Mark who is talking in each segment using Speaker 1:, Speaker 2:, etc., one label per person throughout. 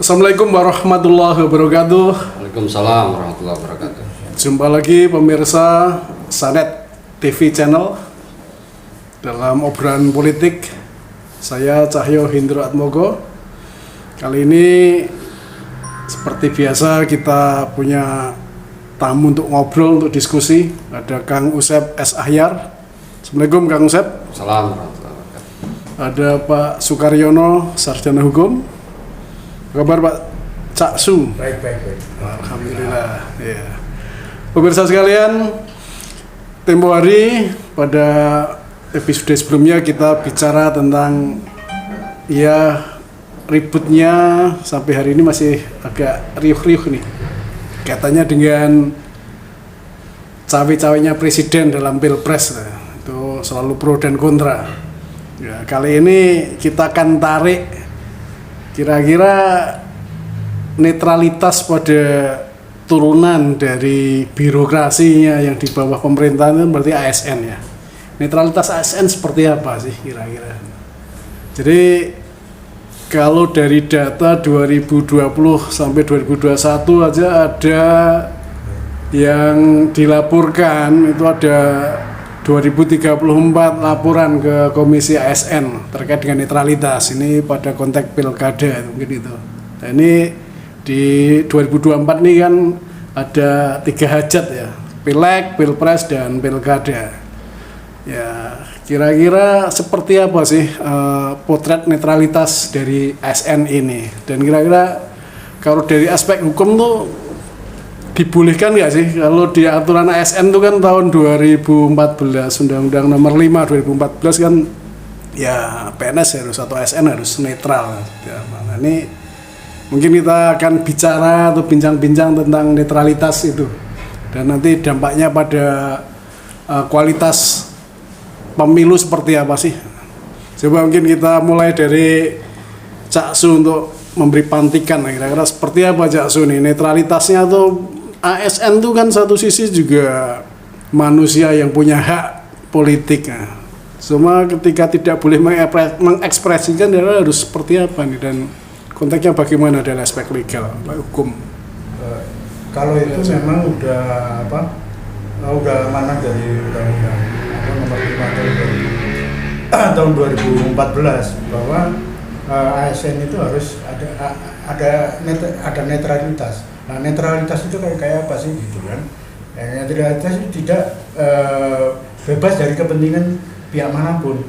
Speaker 1: Assalamualaikum warahmatullahi wabarakatuh.
Speaker 2: Waalaikumsalam warahmatullahi wabarakatuh.
Speaker 1: Jumpa lagi pemirsa Sanet TV channel dalam obrolan politik. Saya Cahyo Hindro Atmogo. Kali ini seperti biasa kita punya tamu untuk ngobrol, untuk diskusi. Ada Kang Usep S. Ahyar. Assalamualaikum Kang Usep.
Speaker 2: Assalamualaikum warahmatullahi wabarakatuh.
Speaker 1: Ada Pak Sukaryono, Sarjana Hukum. Apa kabar Pak Cak Su?
Speaker 3: Baik.
Speaker 1: Alhamdulillah. Ya. Pemirsa sekalian, tempo hari pada episode sebelumnya kita bicara tentang ya ributnya sampai hari ini masih agak riuh-riuh nih. Katanya dengan cawe-cawenya presiden dalam pilpres itu selalu pro dan kontra. Ya, kali ini kita akan tarik kira-kira netralitas pada turunan dari birokrasinya yang di bawah pemerintahan itu berarti ASN ya. Netralitas ASN seperti apa sih kira-kira? Jadi kalau dari data 2020 sampai 2021 aja ada yang dilaporkan itu ada 2034 laporan ke Komisi ASN terkait dengan netralitas. Ini pada konteks pilkada mungkin itu. Nah, ini di 2024 ini kan ada 3 hajat ya, Pileg, Pilpres, dan Pilkada. Ya, kira-kira seperti apa sih potret netralitas dari ASN ini? Dan kira-kira kalau dari aspek hukum tuh dibolehkan nggak sih? Kalau di aturan ASN itu kan tahun 2014, Undang-Undang Nomor 5 2014 kan ya PNS harus atau ASN harus netral. Ya, nah, ini mungkin kita akan bicara atau bincang-bincang tentang netralitas itu dan nanti dampaknya pada kualitas pemilu seperti apa sih? Coba mungkin kita mulai dari Cak Su untuk memberi pantikan kira-kira seperti apa Cak Su nih netralitasnya tuh. ASN itu kan satu sisi juga manusia yang punya hak politik. Nah, cuma ketika tidak boleh mengekspresikan dia harus seperti apa nih dan konteksnya bagaimana dari aspek legal, hukum.
Speaker 3: Kalau itu memang udah amanah dari Undang-Undang Nomor 5 tahun 2014 bahwa ASN itu harus ada netralitas. Nah, netralitas itu kayak apa sih gitu kan? Netralitas itu tidak bebas dari kepentingan pihak manapun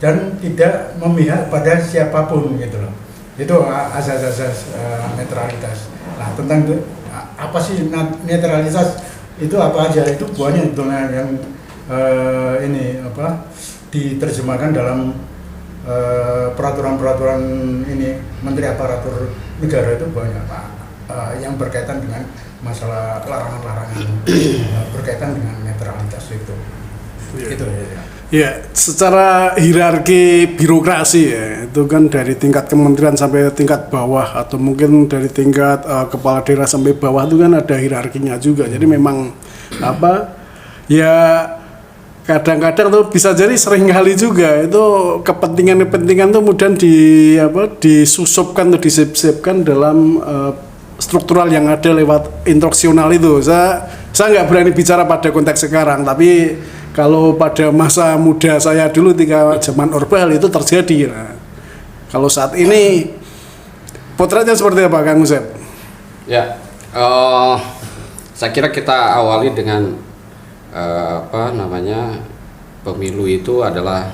Speaker 3: dan tidak memihak pada siapapun gitu loh. Itu asas-asas netralitas. Nah, tentang apa sih netralitas itu apa aja? Itu banyak yang diterjemahkan dalam peraturan-peraturan ini Menteri Aparatur Negara itu banyak Pak yang berkaitan dengan masalah larangan-larangan berkaitan dengan netralitas itu. Gitu ya.
Speaker 1: Ya, secara hierarki birokrasi ya, itu kan dari tingkat kementerian sampai tingkat bawah atau mungkin dari tingkat kepala daerah sampai bawah itu kan ada hierarkinya juga. Jadi memang kadang-kadang tuh bisa jadi sering kali juga itu kepentingan tuh kemudian disusupkan atau disisipkan dalam struktural yang ada lewat instruksional itu. Saya nggak berani bicara pada konteks sekarang, tapi kalau pada masa muda saya dulu ketika zaman Orde Baru itu terjadi. Nah, kalau saat ini potretnya seperti apa Kang Usep?
Speaker 2: Ya, saya kira kita awali dengan pemilu itu adalah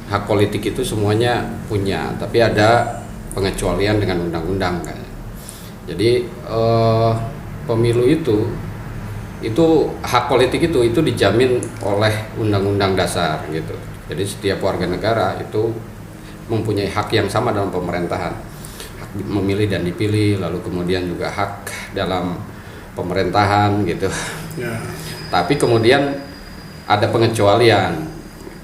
Speaker 2: hak politik itu semuanya punya, tapi ada pengecualian dengan undang-undang kan. Jadi pemilu itu hak politik itu dijamin oleh undang-undang dasar gitu. Jadi setiap warga negara itu mempunyai hak yang sama dalam pemerintahan, hak memilih dan dipilih, lalu kemudian juga hak dalam pemerintahan gitu.
Speaker 1: Ya. Tapi
Speaker 2: kemudian ada pengecualian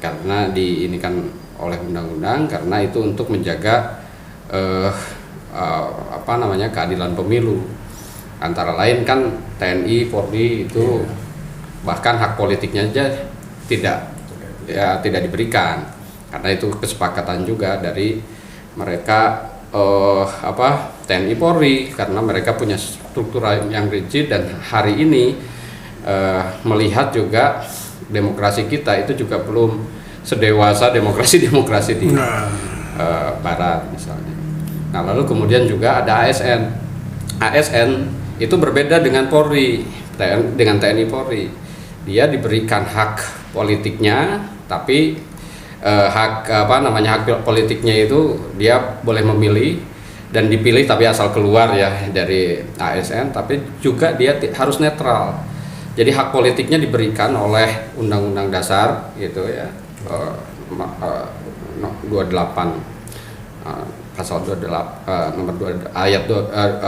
Speaker 2: karena diinikan oleh undang-undang karena itu untuk menjaga keadilan pemilu. Antara lain kan TNI, Polri itu bahkan hak politiknya aja tidak diberikan karena itu kesepakatan juga dari mereka TNI Polri karena mereka punya struktur yang rigid, dan hari ini melihat juga demokrasi kita itu juga belum sedewasa demokrasi-demokrasi di Barat misalnya. Nah, lalu kemudian juga ada ASN. ASN itu berbeda dengan Polri, dengan TNI Polri. Dia diberikan hak politiknya, tapi hak politiknya itu dia boleh memilih dan dipilih, tapi asal keluar ya dari ASN, tapi juga dia harus netral. Jadi hak politiknya diberikan oleh Undang-Undang Dasar gitu ya, 28 pasal 28 nomor 2 ayat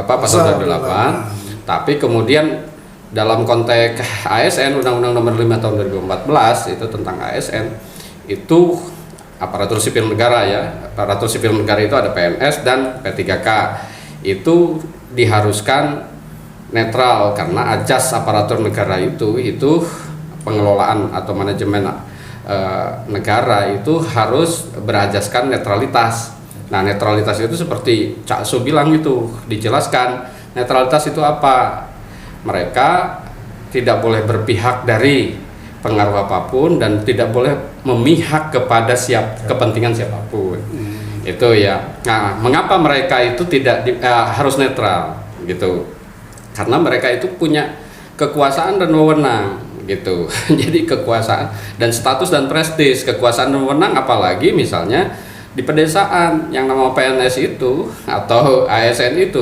Speaker 2: pasal 28. Tapi kemudian dalam konteks ASN, Undang-Undang Nomor 5 Tahun 2014 itu tentang ASN, itu aparatur sipil negara ya. Aparatur sipil negara itu ada PNS dan P3K. Itu diharuskan netral karena ajas aparatur negara itu pengelolaan atau manajemen negara itu harus berajaskan netralitas. Nah, netralitas itu seperti Cak Su bilang itu, dijelaskan netralitas itu apa? Mereka tidak boleh berpihak dari pengaruh apapun dan tidak boleh memihak kepada kepentingan siapapun. Itu ya. Nah, mengapa mereka itu tidak harus netral gitu? Karena mereka itu punya kekuasaan dan wewenang gitu. Jadi kekuasaan dan status dan prestis, kekuasaan dan wewenang, apalagi misalnya di pedesaan yang nama PNS itu atau ASN itu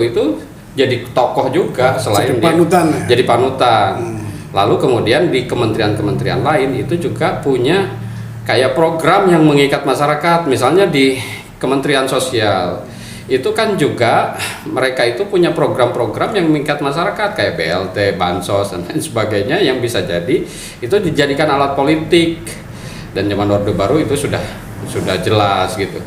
Speaker 2: jadi tokoh juga selain jadi panutan. Lalu kemudian di kementerian-kementerian lain itu juga punya kayak program yang mengikat masyarakat. Misalnya di Kementerian Sosial itu kan juga mereka itu punya program-program yang mengikat masyarakat kayak BLT, bansos dan lain sebagainya, yang bisa jadi itu dijadikan alat politik. Dan zaman Orde Baru itu sudah jelas gitu.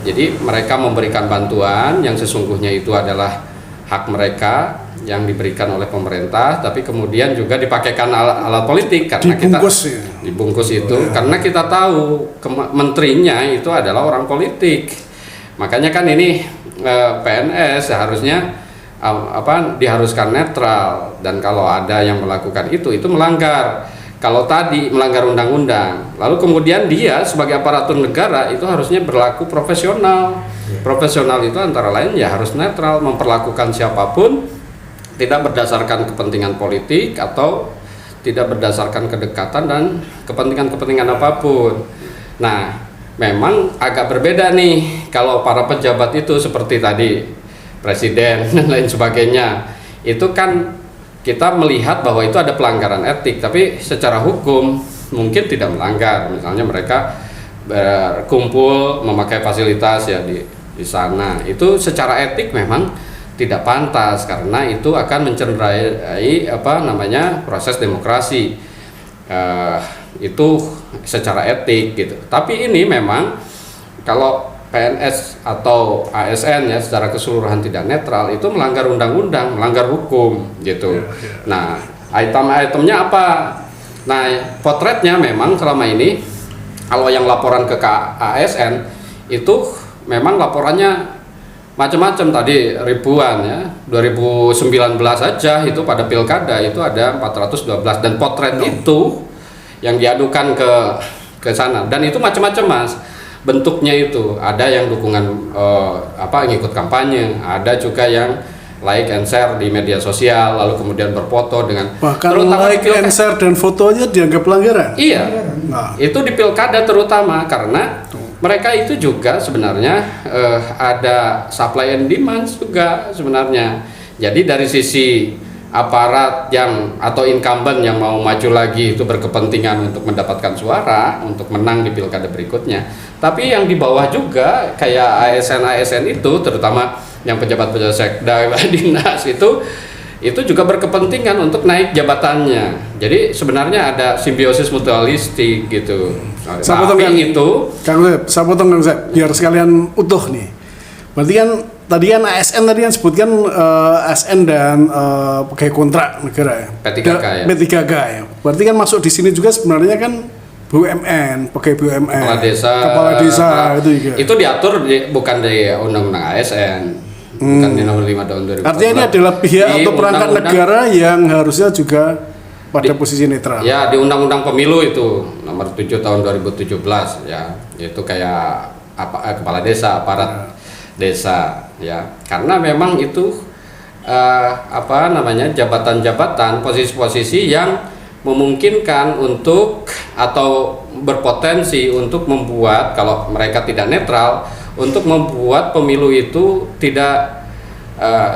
Speaker 2: Jadi mereka memberikan bantuan yang sesungguhnya itu adalah hak mereka yang diberikan oleh pemerintah, tapi kemudian juga dipakaikan alat politik karena dibungkus itu karena kita tahu menterinya itu adalah orang politik. Makanya kan ini PNS seharusnya diharuskan netral, dan kalau ada yang melakukan itu melanggar. Kalau tadi melanggar undang-undang, lalu kemudian dia sebagai aparatur negara itu harusnya berlaku profesional. Profesional itu antara lain ya harus netral, memperlakukan siapapun tidak berdasarkan kepentingan politik atau tidak berdasarkan kedekatan dan kepentingan apapun. Nah, memang agak berbeda nih kalau para pejabat itu seperti tadi presiden dan lain sebagainya. Itu kan kita melihat bahwa itu ada pelanggaran etik, tapi secara hukum mungkin tidak melanggar. Misalnya mereka berkumpul memakai fasilitas ya di sana, itu secara etik memang tidak pantas karena itu akan mencederai proses demokrasi. Itu secara etik gitu. Tapi ini memang kalau PNS atau ASN ya secara keseluruhan tidak netral, itu melanggar undang-undang, melanggar hukum gitu. Nah, item-itemnya apa? Nah, potretnya memang selama ini kalau yang laporan ke ASN itu memang laporannya macam-macam, tadi ribuan ya. 2019 aja itu pada pilkada itu ada 412, dan potret itu yang diadukan ke sana, dan itu macam-macam Mas. Bentuknya itu ada yang dukungan ngikut kampanye, ada juga yang like and share di media sosial, lalu kemudian berfoto dengan
Speaker 1: bahkan like and share dan fotonya dianggap pelanggaran.
Speaker 2: Iya, itu di pilkada terutama karena mereka itu juga sebenarnya ada supply and demand juga sebenarnya. Jadi dari sisi aparat atau incumbent yang mau maju lagi itu berkepentingan untuk mendapatkan suara untuk menang di pilkada berikutnya. Tapi yang di bawah juga kayak ASN itu terutama yang pejabat-pejabat sekda, dinas itu juga berkepentingan untuk naik jabatannya. Jadi sebenarnya ada simbiosis mutualistik gitu.
Speaker 1: Saya potong Kang Zep, biar sekalian utuh nih. Berarti kan tadi kan ASN sebutkan ASN dan pegawai kontrak negara ya.
Speaker 2: P3K ya.
Speaker 1: P3K ya. Berarti kan masuk di sini juga sebenarnya kan BUMN, pegawai BUMN,
Speaker 2: kepala desa
Speaker 1: itu juga.
Speaker 2: Itu diatur bukan di Undang-Undang ASN, bukan di Nomor 5 Tahun 2014.
Speaker 1: Artinya ini adalah pihak
Speaker 2: Di
Speaker 1: atau perangkat
Speaker 2: Undang-Undang-
Speaker 1: negara yang harusnya juga pada posisi netral.
Speaker 2: Ya, di Undang-Undang Pemilu itu Nomor 7 Tahun 2017 ya, itu kayak kepala desa, aparat desa ya. Karena memang itu jabatan-jabatan, posisi-posisi yang memungkinkan untuk atau berpotensi untuk membuat, kalau mereka tidak netral, untuk membuat pemilu itu tidak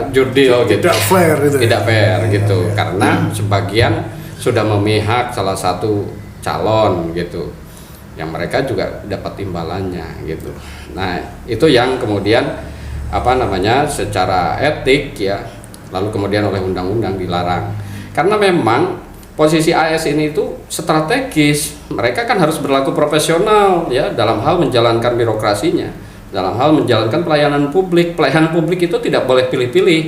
Speaker 2: jurdil gitu,
Speaker 1: tidak fair gitu.
Speaker 2: Tidak fair gitu, karena sebagian sudah memihak salah satu calon gitu, yang mereka juga dapat imbalannya gitu. Nah, itu yang kemudian secara etik ya, lalu kemudian oleh undang-undang dilarang. Karena memang posisi ASN itu strategis, mereka kan harus berlaku profesional ya dalam hal menjalankan birokrasinya, dalam hal menjalankan pelayanan publik. Pelayanan publik itu tidak boleh pilih-pilih.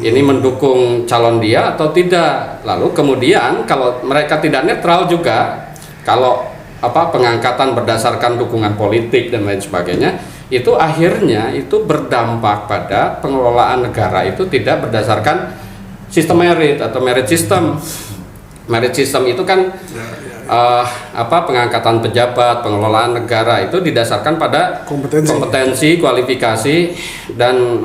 Speaker 2: Ini mendukung calon dia atau tidak. Lalu kemudian kalau mereka tidak netral juga, kalau pengangkatan berdasarkan dukungan politik dan lain sebagainya, itu akhirnya itu berdampak pada pengelolaan negara itu tidak berdasarkan sistem merit atau merit system. Merit system itu kan pengangkatan pejabat, pengelolaan negara itu didasarkan pada kompetensi, kualifikasi dan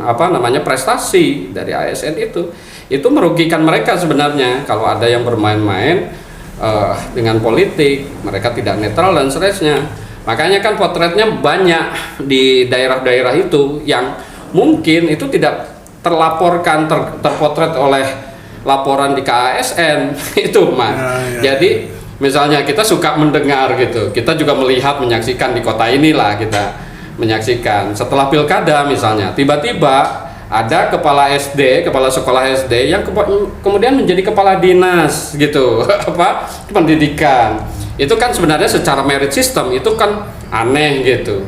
Speaker 2: prestasi dari ASN itu. Itu merugikan mereka sebenarnya kalau ada yang bermain-main dengan politik, mereka tidak netral dan seterusnya. Makanya kan potretnya banyak di daerah-daerah itu yang mungkin itu tidak terlaporkan, terpotret oleh laporan di KASN itu Mas. Ya. Jadi misalnya kita suka mendengar gitu, kita juga melihat, menyaksikan di kota inilah kita menyaksikan setelah pilkada misalnya, tiba-tiba ada kepala SD, kepala sekolah SD yang kemudian menjadi kepala dinas gitu, pendidikan. Itu kan sebenarnya secara merit system itu kan aneh gitu.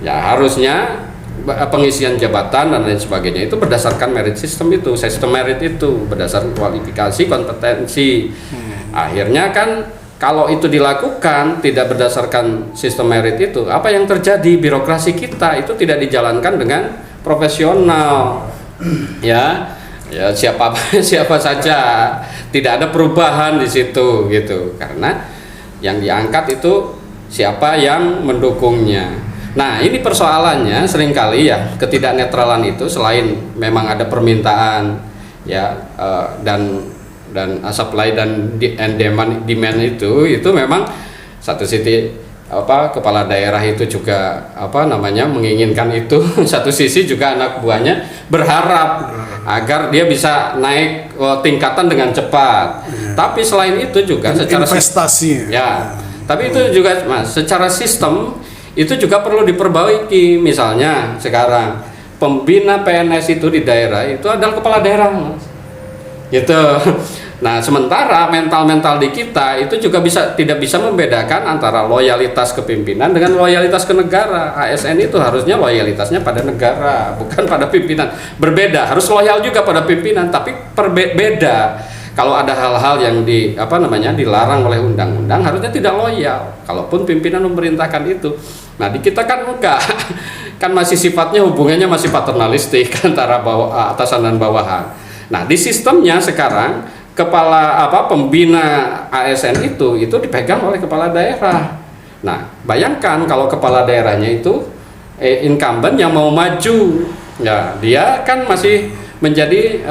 Speaker 2: Ya harusnya pengisian jabatan dan lain sebagainya itu berdasarkan merit system itu, sistem merit itu berdasarkan kualifikasi, kompetensi. Akhirnya kan kalau itu dilakukan tidak berdasarkan sistem merit itu, apa yang terjadi? Birokrasi kita itu tidak dijalankan dengan profesional. Ya siapa saja, tidak ada perubahan di situ gitu. Karena yang diangkat itu siapa yang mendukungnya. Nah, ini persoalannya seringkali ya, ketidaknetralan itu selain memang ada permintaan ya dan supply dan demand itu memang satu sisi kepala daerah itu juga menginginkan itu, satu sisi juga anak buahnya berharap agar dia bisa naik tingkatan dengan cepat. Tapi selain itu juga secara
Speaker 1: investasi
Speaker 2: ya, tapi itu juga Mas, secara sistem itu juga perlu diperbaiki. Misalnya sekarang pembina PNS itu di daerah itu adalah kepala daerah Mas. Gitu. Nah, sementara mental di kita itu juga tidak bisa membedakan antara loyalitas kepimpinan dengan loyalitas ke negara. ASN itu harusnya loyalitasnya pada negara, bukan pada pimpinan. Berbeda, harus loyal juga pada pimpinan, tapi beda. Kalau ada hal-hal yang dilarang oleh undang-undang, harusnya tidak loyal. Kalaupun pimpinan memerintahkan itu. Nah, di kita kan enggak. Kan masih sifatnya hubungannya masih paternalistik antara atasan dan bawahan. Nah, di sistemnya sekarang kepala pembina ASN itu dipegang oleh kepala daerah. Nah, bayangkan kalau kepala daerahnya itu incumbent yang mau maju. Ya, dia kan masih menjadi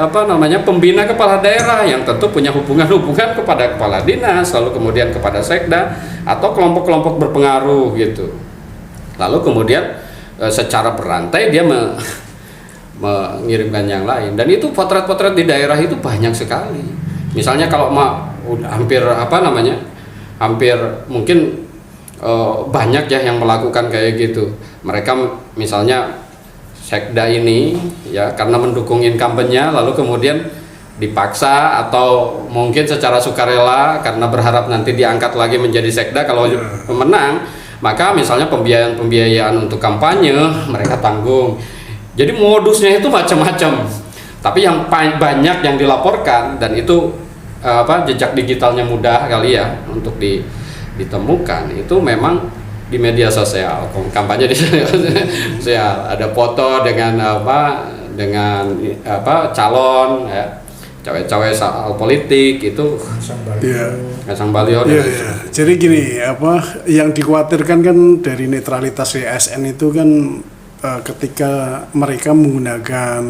Speaker 2: pembina kepala daerah yang tentu punya hubungan kepada kepala dinas, lalu kemudian kepada sekda atau kelompok-kelompok berpengaruh gitu. Lalu kemudian secara berantai dia mengirimkan yang lain, dan itu potret-potret di daerah itu banyak sekali. Misalnya kalau hampir mungkin banyak ya yang melakukan kayak gitu. Mereka misalnya sekda ini ya karena mendukung incumbent-nya, lalu kemudian dipaksa atau mungkin secara sukarela karena berharap nanti diangkat lagi menjadi sekda kalau menang, maka misalnya pembiayaan untuk kampanye mereka tanggung. Jadi modusnya itu macam-macam. Tapi yang banyak yang dilaporkan, dan itu jejak digitalnya mudah kali ya untuk ditemukan itu memang di media sosial, kampanye di sosial, ada foto dengan calon ya, cawe-cawe soal politik itu pasang baliho.
Speaker 1: Jadi gini, yang dikhawatirkan kan dari netralitas ASN itu kan ketika mereka menggunakan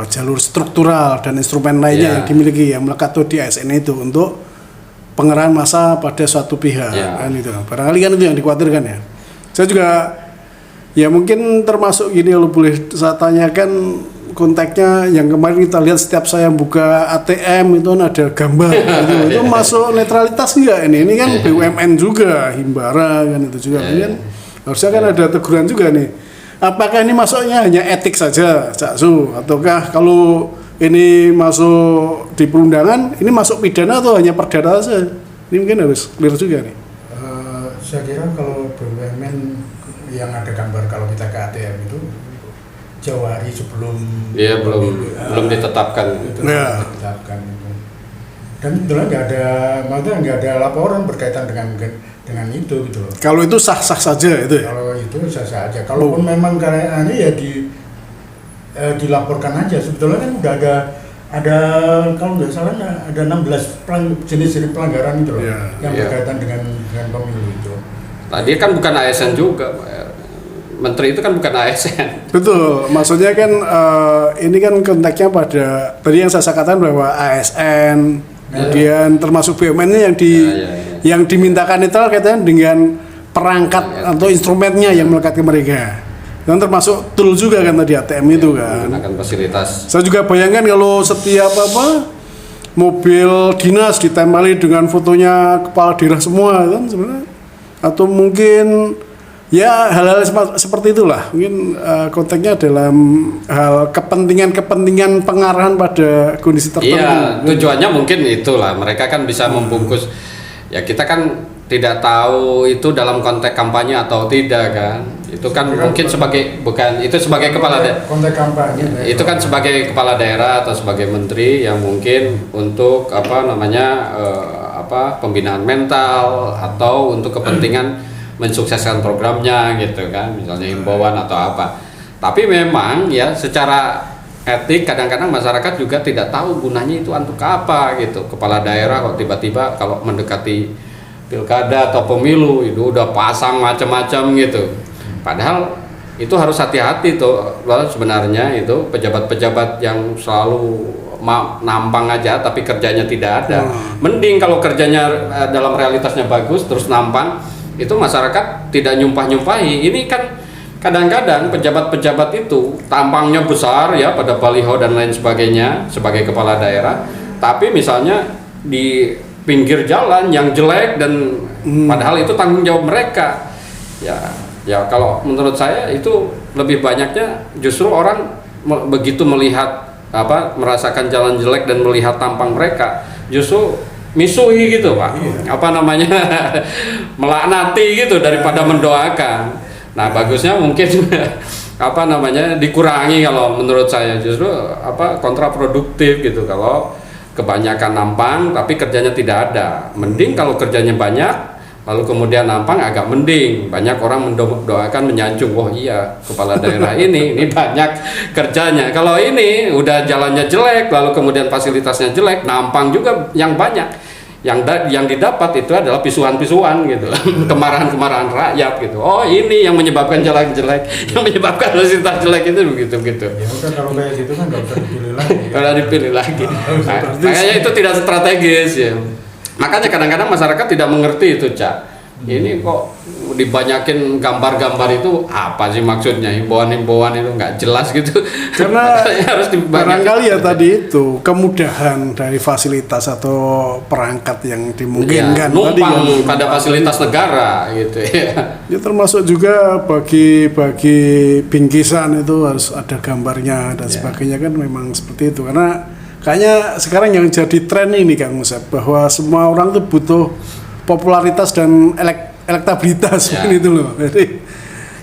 Speaker 1: jalur struktural dan instrumen lainnya yang dimiliki yang melekat di ASN itu untuk pengerahan massa pada suatu pihak kan itu. Barangkali kan itu yang dikhawatirkan ya. Saya juga ya mungkin termasuk gini, kalau boleh saya tanyakan konteksnya yang kemarin kita lihat setiap saya buka ATM itu ada gambar gitu. Itu masuk netralitas enggak ini? Ini kan BUMN juga, Himbara kan itu juga kan. Harusnya kan ada teguran juga nih. Apakah ini masuknya hanya etik saja, Cak Su, ataukah kalau ini masuk di perundangan, ini masuk pidana atau hanya perdata saja? Ini mungkin harus clear juga nih.
Speaker 3: Saya kira kalau BUMN yang ada gambar kalau kita ke ATM itu jauh hari sebelum
Speaker 2: belum ditetapkan.
Speaker 3: Ditetapkan itu. Dan itulah nggak ada laporan berkaitan dengan itu gitu loh.
Speaker 1: Kalau itu sah-sah saja itu ya?
Speaker 3: Kalau itu sah-sah aja. Kalaupun memang karena ya dilaporkan aja. Sebetulnya kan udah ada kalau nggak salah ada 16 jenis pelanggaran itu loh yang berkaitan dengan pemilu itu.
Speaker 2: Tadi kan bukan ASN juga, Menteri itu kan bukan ASN.
Speaker 1: Betul, maksudnya kan ini kan konteksnya pada tadi yang saya katakan bahwa ASN, kemudian termasuk BUMN yang yang dimintakan netral kaitannya dengan perangkat atau instrumennya yang melekat ke mereka. Dan termasuk tool juga kan tadi ATM itu kan.
Speaker 2: Menggunakan fasilitas.
Speaker 1: Saya juga bayangkan kalau setiap mobil dinas ditempeli dengan fotonya kepala daerah semua kan sebenarnya, atau mungkin ya hal-hal seperti itulah. Mungkin konteksnya dalam hal kepentingan pengarahan pada kondisi tertentu.
Speaker 2: Iya, tujuannya mungkin itulah. Mereka kan bisa membungkus. Ya kita kan tidak tahu itu dalam konteks kampanye atau tidak kan. Itu kan mungkin sebagai sebagai kepala daerah.
Speaker 3: Konteks kampanye.
Speaker 2: Itu kan sebagai kepala daerah atau sebagai menteri yang mungkin untuk pembinaan mental atau untuk kepentingan mensukseskan programnya gitu kan, misalnya himbauan atau apa. Tapi memang ya secara etik kadang-kadang masyarakat juga tidak tahu gunanya itu untuk apa gitu. Kepala daerah kok tiba-tiba kalau mendekati pilkada atau pemilu itu udah pasang macam-macam gitu. Padahal itu harus hati-hati tuh. Sebenarnya itu pejabat-pejabat yang selalu nampang aja tapi kerjanya tidak ada. Mending kalau kerjanya dalam realitasnya bagus terus nampang, itu masyarakat tidak nyumpah-nyumpahi. Ini kan kadang-kadang pejabat-pejabat itu tampangnya besar ya pada baliho dan lain sebagainya sebagai kepala daerah, tapi misalnya di pinggir jalan yang jelek dan padahal itu tanggung jawab mereka. Ya kalau menurut saya itu lebih banyaknya justru orang begitu melihat merasakan jalan jelek dan melihat tampang mereka justru misuhi gitu Pak, melaknati gitu daripada mendoakan. Nah bagusnya mungkin dikurangi kalau menurut saya, justru kontraproduktif gitu kalau kebanyakan nampang tapi kerjanya tidak ada. Mending kalau kerjanya banyak lalu kemudian nampang agak mending, banyak orang mendoakan menyanjung, oh iya kepala daerah ini banyak kerjanya. Kalau ini udah jalannya jelek lalu kemudian fasilitasnya jelek, nampang juga yang banyak, yang didapat itu adalah pisuan-pisuan gitu, kemarahan-kemarahan rakyat gitu. Oh ini yang menyebabkan jalan jelek, yang menyebabkan fasilitas jelek itu begitu.
Speaker 3: Ya udah kalau kayak gitu kan nggak usah dipilih lagi.
Speaker 2: Kalau dipilih lagi, makanya itu tidak strategis ya. Makanya kadang-kadang masyarakat tidak mengerti itu, Cak. Ini kok dibanyakin gambar-gambar itu apa sih maksudnya? Himbauan-himbauan itu nggak jelas gitu.
Speaker 1: Karena harus barangkali ya tadi itu kemudahan dari fasilitas atau perangkat yang dimungkinkan.
Speaker 2: Numpang pada fasilitas negara gitu ya.
Speaker 1: Ya termasuk juga bagi bingkisan itu harus ada gambarnya dan sebagainya kan memang seperti itu. Karena kayaknya sekarang yang jadi tren ini Kang Musab, bahwa semua orang tuh butuh popularitas dan elektabilitas itu loh. Jadi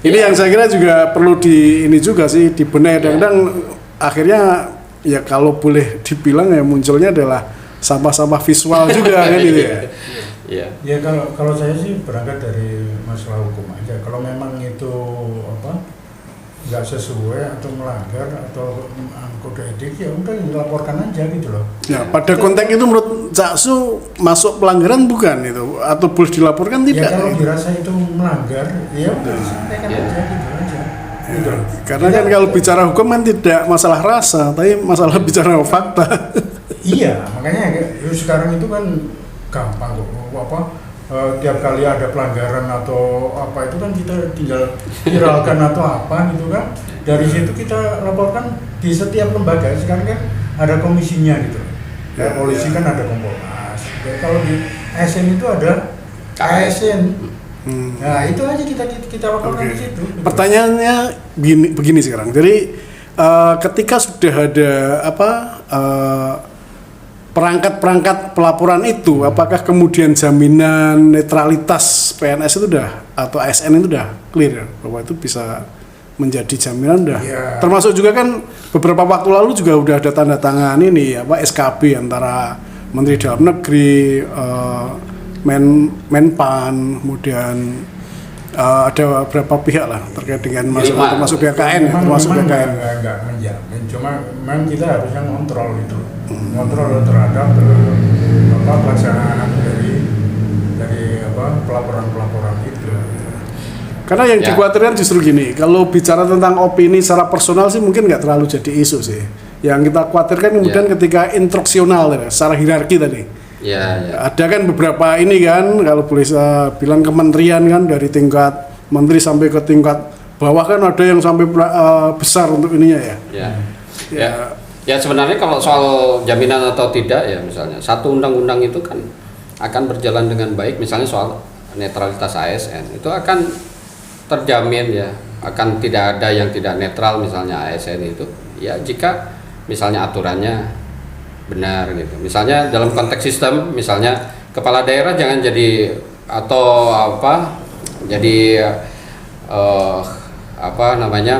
Speaker 1: ini yang saya kira juga perlu dibenahi. Kadang-kadang akhirnya ya kalau boleh dibilang ya munculnya adalah sampah-sampah visual juga kan gitu ya.
Speaker 2: Iya.
Speaker 3: Ya kalau saya sih berangkat dari masalah hukum aja. Kalau memang itu nggak sesuai atau melanggar atau kode etik, ya udah dilaporkan aja gitu loh.
Speaker 1: Ya, pada konteks itu menurut Caksu masuk pelanggaran bukan itu atau boleh dilaporkan tidak?
Speaker 3: Ya kalau dirasa itu melanggar, ya udah disampaikan aja gitu aja. Gitu.
Speaker 1: Karena kan kalau bicara hukum kan tidak masalah rasa, tapi masalah bicara fakta.
Speaker 3: Iya, makanya sekarang itu kan gampang kok tiap kali ada pelanggaran atau apa itu kan kita tinggal viralkan atau apa gitu kan, dari situ kita laporkan di setiap lembaga. Sekarang kan ada komisinya gitu, ya, polisi kan ada Kompolnas, ya, kalau di ASN itu ada ASN. Nah itu aja kita laporkan di situ gitu.
Speaker 1: Pertanyaannya begini sekarang, jadi ketika sudah ada perangkat-perangkat pelaporan itu, apakah kemudian jaminan netralitas PNS itu atau ASN itu udah clear bahwa itu bisa menjadi jaminan udah?
Speaker 3: Ya.
Speaker 1: Termasuk juga kan beberapa waktu lalu juga udah ada tanda tangan ini SKB antara Menteri Dalam Negeri, Menpan, kemudian ada beberapa pihak lah terkait dengan termasuk BKN ya, termasuk BKN.
Speaker 3: Enggak menjamin, cuma memang kita harusnya ngontrol itu, ngontrol terhadap pelaksanaan dari pelaporan itu.
Speaker 1: Karena yang dikhawatirkan justru gini, kalau bicara tentang opini secara personal sih mungkin nggak terlalu jadi isu sih. Yang kita khawatirkan kemudian ketika instruksional secara hierarki tadi.
Speaker 2: Ya.
Speaker 1: Ada kan beberapa ini kan, kalau boleh saya bilang kementerian kan, dari tingkat menteri sampai ke tingkat bawah kan ada yang sampai besar untuk ininya ya.
Speaker 2: Ya sebenarnya kalau soal jaminan atau tidak ya, misalnya satu undang-undang itu kan akan berjalan dengan baik, misalnya soal netralitas ASN itu akan terjamin ya, akan tidak ada yang tidak netral misalnya ASN itu ya, jika misalnya aturannya benar gitu. Misalnya dalam konteks sistem, misalnya kepala daerah jangan jadi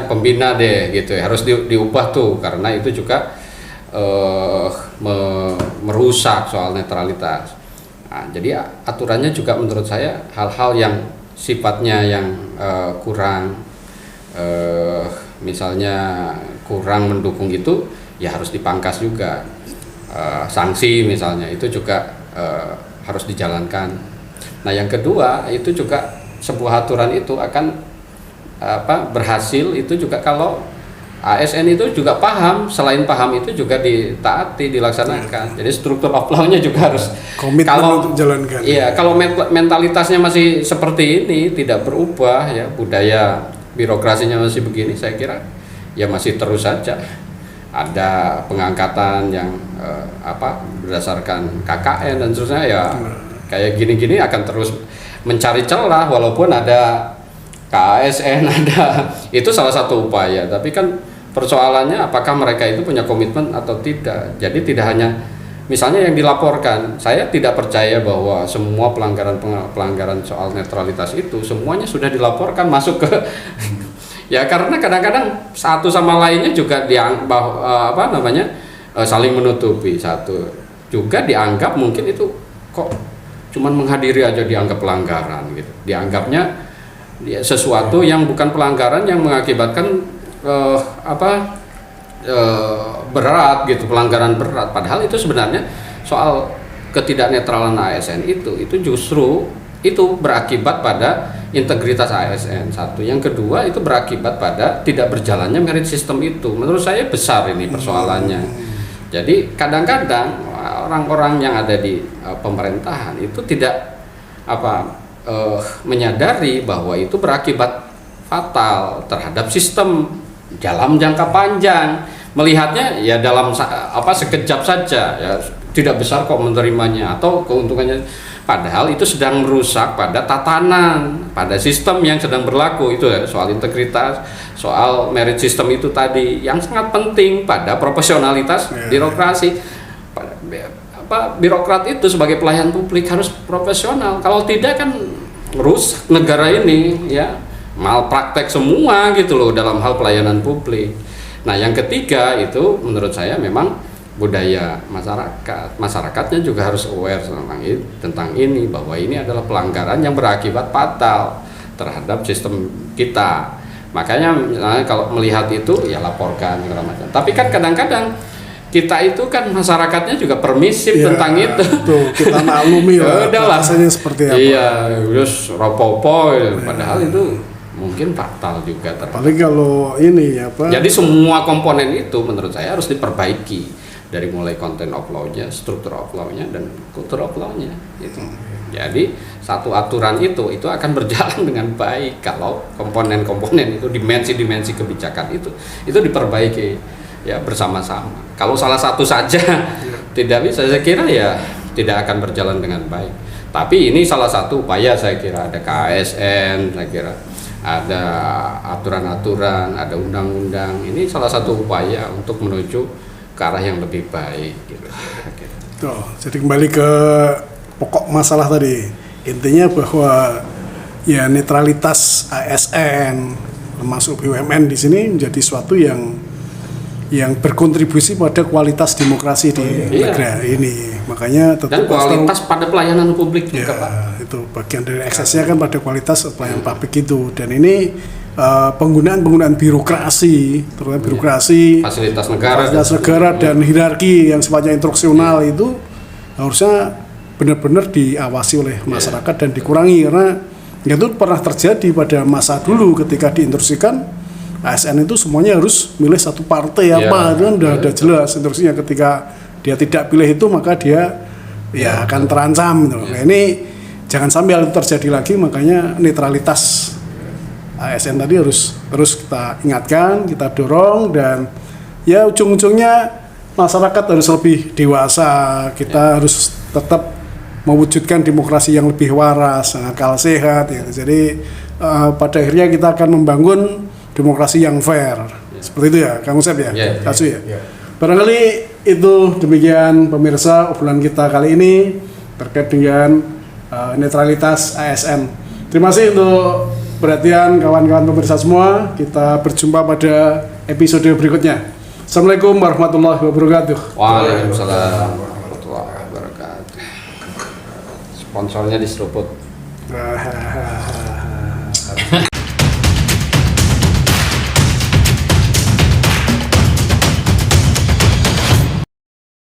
Speaker 2: pembina deh gitu ya. Harus diubah tuh, karena itu juga merusak soal netralitas. Nah, jadi aturannya juga menurut saya hal-hal yang sifatnya yang kurang misalnya kurang mendukung itu ya harus dipangkas juga. Sanksi misalnya itu juga harus dijalankan. Nah yang kedua itu juga sebuah aturan itu akan berhasil itu juga kalau ASN itu juga paham, selain paham itu juga ditaati, dilaksanakan. Jadi struktur of law-nya juga harus
Speaker 1: komitmen untuk jalankan.
Speaker 2: Iya, kalau mentalitasnya masih seperti ini, tidak berubah ya, budaya birokrasinya masih begini, saya kira ya masih terus saja ada pengangkatan yang berdasarkan KKN dan seterusnya ya, kayak gini-gini akan terus mencari celah walaupun ada KASN ada, itu salah satu upaya, tapi kan persoalannya apakah mereka itu punya komitmen atau tidak. Jadi tidak hanya misalnya yang dilaporkan, saya tidak percaya bahwa semua pelanggaran soal netralitas itu semuanya sudah dilaporkan masuk ke ya, karena kadang-kadang satu sama lainnya juga saling menutupi. Satu juga dianggap mungkin itu kok cuman menghadiri aja dianggap pelanggaran gitu, dianggapnya sesuatu yang bukan pelanggaran yang mengakibatkan berat gitu, pelanggaran berat, padahal itu sebenarnya soal ketidaknetralan ASN itu justru itu berakibat pada integritas ASN satu. Yang kedua itu berakibat pada tidak berjalannya merit system itu. Menurut saya besar ini persoalannya. Jadi kadang-kadang orang-orang yang ada di pemerintahan itu tidak menyadari bahwa itu berakibat fatal terhadap sistem dalam jangka panjang. Melihatnya ya dalam sekejap saja ya, tidak besar kok menerimanya atau keuntungannya, padahal itu sedang merusak pada tatanan, pada sistem yang sedang berlaku. Itu ya, soal integritas, soal merit system itu tadi yang sangat penting pada profesionalitas birokrasi. Birokrat itu sebagai pelayan publik harus profesional, kalau tidak kan rusak negara ini ya, malpraktek semua gitu loh dalam hal pelayanan publik. Nah yang ketiga itu menurut saya memang budaya masyarakat. Masyarakatnya juga harus aware tentang ini, bahwa ini adalah pelanggaran yang berakibat fatal terhadap sistem kita. Makanya misalnya kalau melihat itu ya laporkan segala macam. Tapi kan kadang-kadang kita itu kan masyarakatnya juga permisif tentang itu.
Speaker 1: Tuh, kita maklumi lah.
Speaker 2: Udahlah.
Speaker 1: Rasanya seperti apa.
Speaker 2: Iya, terus ropopo, padahal itu mungkin fatal juga.
Speaker 1: Paling kalau ini apa?
Speaker 2: Jadi semua komponen itu menurut saya harus diperbaiki, dari mulai content of law-nya, struktur of law-nya, dan kultur of law-nya gitu. Jadi satu aturan itu akan berjalan dengan baik kalau komponen-komponen itu, dimensi-dimensi kebijakan itu diperbaiki ya bersama-sama. Kalau salah satu saja tidak bisa, saya kira ya tidak akan berjalan dengan baik. Tapi ini salah satu upaya, saya kira ada KASN, saya kira ada aturan-aturan, ada undang-undang. Ini salah satu upaya untuk menuju ke arah yang lebih baik gitu.
Speaker 1: Tuh, jadi kembali ke pokok masalah tadi. Intinya bahwa ya netralitas ASN termasuk BUMN di sini menjadi suatu yang berkontribusi pada kualitas demokrasi di negara ini. Makanya
Speaker 2: dan kualitas pada pelayanan publik juga, Pak.
Speaker 1: Itu bagian dari eksesnya kan pada kualitas pelayanan publik itu. Dan ini penggunaan birokrasi, terutama birokrasi,
Speaker 2: fasilitas
Speaker 1: negara dan hierarki yang sifatnya instruksional itu harusnya benar-benar diawasi oleh masyarakat dan dikurangi, karena itu pernah terjadi pada masa dulu ketika diinstruksikan ASN itu semuanya harus milih satu partai apa, itu kan udah ada jelas instruksinya. Ketika dia tidak pilih itu maka dia ya akan terancam gitu. Nah, ini jangan sampai hal itu terjadi lagi, makanya netralitas ASN tadi harus terus kita ingatkan, kita dorong, dan ya ujung-ujungnya masyarakat harus lebih dewasa. Kita harus tetap mewujudkan demokrasi yang lebih waras, akal sehat ya. Jadi pada akhirnya kita akan membangun demokrasi yang fair. Seperti itu ya, Kang Usep ya? Kasu ya? Barangkali itu demikian pemirsa obrolan kita kali ini terkait dengan netralitas ASN. Terima kasih untuk perhatian kawan-kawan pemirsa semua. Kita berjumpa pada episode berikutnya. Assalamualaikum warahmatullahi wabarakatuh.
Speaker 2: Waalaikumsalam warahmatullahi wabarakatuh. Sponsornya diseruput.